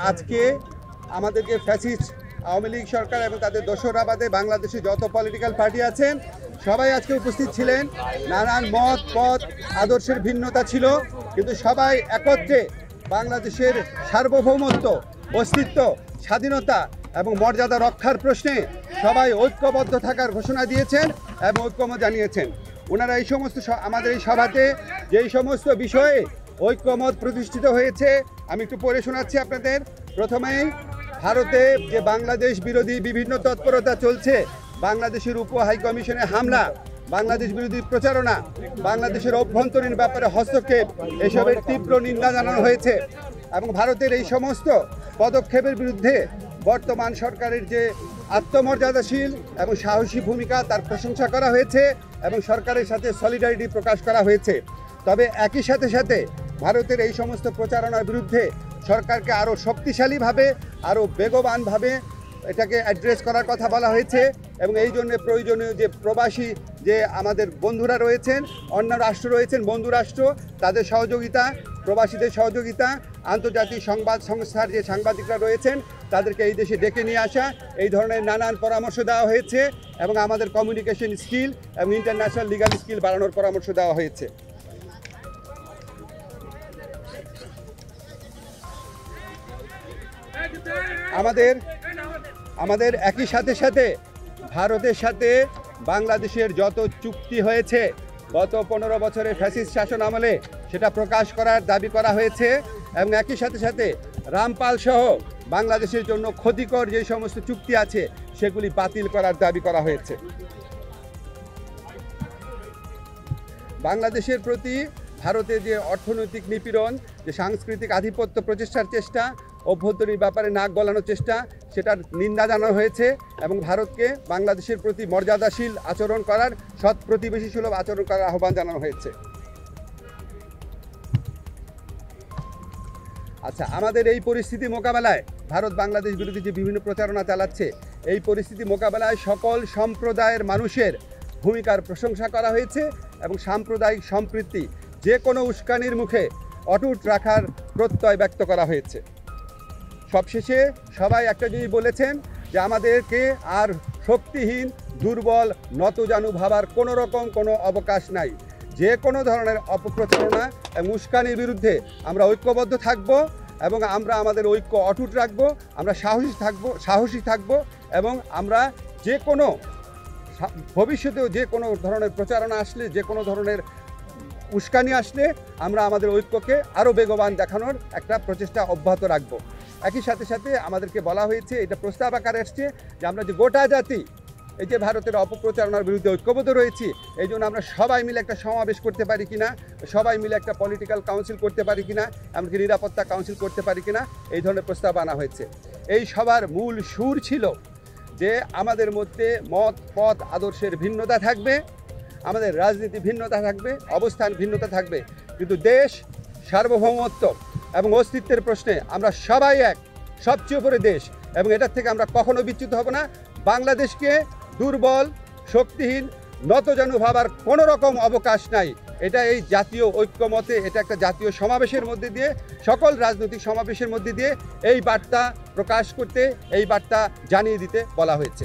আজকে আমাদেরকে ফ্যাসিস্ট আওয়ামী লীগ সরকার এবং তাদের দোসররা বাদে বাংলাদেশে যত পলিটিক্যাল পার্টি আছেন সবাই আজকে উপস্থিত ছিলেন। নানান মত পথ আদর্শের ভিন্নতা ছিল, কিন্তু সবাই একত্রে বাংলাদেশের সার্বভৌমত্ব, অস্তিত্ব, স্বাধীনতা এবং মর্যাদা রক্ষার প্রশ্নে সবাই ঐক্যবদ্ধ থাকার ঘোষণা দিয়েছেন এবং ঐক্যমত জানিয়েছেন। ওনারা এই সমস্ত আমাদের এই সভাতে যেই সমস্ত বিষয়ে ঐক্যমত প্রতিষ্ঠিত হয়েছে আমি একটু পড়ে শোনাচ্ছি আপনাদের। প্রথমেই ভারতে যে বাংলাদেশ বিরোধী বিভিন্ন তৎপরতা চলছে, বাংলাদেশের উপ হাইকমিশনে হামলা, বাংলাদেশ বিরোধী প্রচারণা, বাংলাদেশের অভ্যন্তরীণ ব্যাপারে হস্তক্ষেপ, এসবের তীব্র নিন্দা জানানো হয়েছে এবং ভারতের এই সমস্ত পদক্ষেপের বিরুদ্ধে বর্তমান সরকারের যে আত্মমর্যাদাশীল এবং সাহসী ভূমিকা তার প্রশংসা করা হয়েছে এবং সরকারের সাথে সলিডারিটি প্রকাশ করা হয়েছে। তবে একই সাথে সাথে ভারতের এই সমস্ত প্রচারণার বিরুদ্ধে সরকারকে আরও শক্তিশালীভাবে, আরও বেগবানভাবে এটাকে অ্যাড্রেস করার কথা বলা হয়েছে এবং এই জন্য প্রয়োজনীয় যে প্রবাসী যে আমাদের বন্ধুরা রয়েছেন, অন্য রাষ্ট্র রয়েছেন, বন্ধু রাষ্ট্র, তাদের সহযোগিতা, প্রবাসীদের সহযোগিতা, আন্তর্জাতিক সংবাদ সংস্থার যে সাংবাদিকরা রয়েছেন তাদেরকে এই দেশে ডেকে নিয়ে আসা, এই ধরনের নানান পরামর্শ দেওয়া হয়েছে এবং আমাদের কমিউনিকেশন স্কিল এবং ইন্টারন্যাশনাল লিগাল স্কিল বাড়ানোর পরামর্শ দেওয়া হয়েছে। আমাদের একই সাথে সাথে ভারতের সাথে বাংলাদেশের যত চুক্তি হয়েছে গত 15 বছরের ফ্যাসিস্ট শাসন আমলে সেটা প্রকাশ করার দাবি করা হয়েছে এবং একই সাথে সাথে রামপাল সহ বাংলাদেশের জন্য ক্ষতিকর যে সমস্ত চুক্তি আছে সেগুলি বাতিল করার দাবি করা হয়েছে। বাংলাদেশের প্রতি ভারতের যে অর্থনৈতিক নিপীড়ন, যে সাংস্কৃতিক আধিপত্য প্রচেষ্টার চেষ্টা, অভ্যন্তরীণ ব্যাপারে নাক গলানোর চেষ্টা, সেটার নিন্দা জানানো হয়েছে এবং ভারতকে বাংলাদেশের প্রতি মর্যাদাশীল আচরণ করার, সৎ প্রতিবেশী সুলভ আচরণ করার আহ্বান জানানো হয়েছে। আচ্ছা, আমাদের এই পরিস্থিতি মোকাবেলায় ভারত বাংলাদেশ বিরোধী যে বিভিন্ন প্রচারণা চালাচ্ছে, এই পরিস্থিতি মোকাবেলায় সকল সম্প্রদায়ের মানুষের ভূমিকার প্রশংসা করা হয়েছে এবং সাম্প্রদায়িক সম্প্রীতি যে কোনো উস্কানির মুখে অটুট রাখার প্রত্যয় ব্যক্ত করা হয়েছে। সবশেষে সবাই একটা জিনিস বলেছেন যে আমাদেরকে আর শক্তিহীন, দুর্বল, নতজানু ভাবার কোনো রকম কোনো অবকাশ নাই। যে কোনো ধরনের অপপ্রচারণা এবং উস্কানির বিরুদ্ধে আমরা ঐক্যবদ্ধ থাকব এবং আমরা আমাদের ঐক্য অটুট রাখব, আমরা সাহসী থাকব এবং আমরা যে কোনো ভবিষ্যতেও যে কোনো ধরনের প্রচারণা আসলে, যে কোনো ধরনের উস্কানি আসলে আমরা আমাদের ঐক্যকে আরও বেগবান দেখানোর একটা প্রচেষ্টা অব্যাহত রাখব। একই সাথে সাথে আমাদেরকে বলা হয়েছে, এটা প্রস্তাব আকারে আসছে যে আমরা যে গোটা জাতি এই যে ভারতের অপপ্রচারণার বিরুদ্ধে ঐক্যবদ্ধ রয়েছি, এই জন্য আমরা সবাই মিলে একটা সমাবেশ করতে পারি কিনা, সবাই মিলে একটা পলিটিক্যাল কাউন্সিল করতে পারি কিনা, এমনকি নিরাপত্তা কাউন্সিল করতে পারি কিনা, এই ধরনের প্রস্তাব আনা হয়েছে। এই সবার মূল সুর ছিল যে আমাদের মধ্যে মত পথ আদর্শের ভিন্নতা থাকবে, আমাদের রাজনীতি ভিন্নতা থাকবে, অবস্থান ভিন্নতা থাকবে, কিন্তু দেশ সার্বভৌমত্ব এবং অস্তিত্বের প্রশ্নে আমরা সবাই এক, সবচেয়ে উপরে দেশ এবং এটার থেকে আমরা কখনো বিচ্যুত হব না। বাংলাদেশকে দুর্বল, শক্তিহীন, নতজানু ভাবার কোনো রকম অবকাশ নাই। এটা এই জাতীয় ঐক্যমতে, এটা একটা জাতীয় সমাবেশের মধ্যে দিয়ে, সকল রাজনৈতিক সমাবেশের মধ্যে দিয়ে এই বার্তা প্রকাশ করতে, এই বার্তা জানিয়ে দিতে বলা হয়েছে।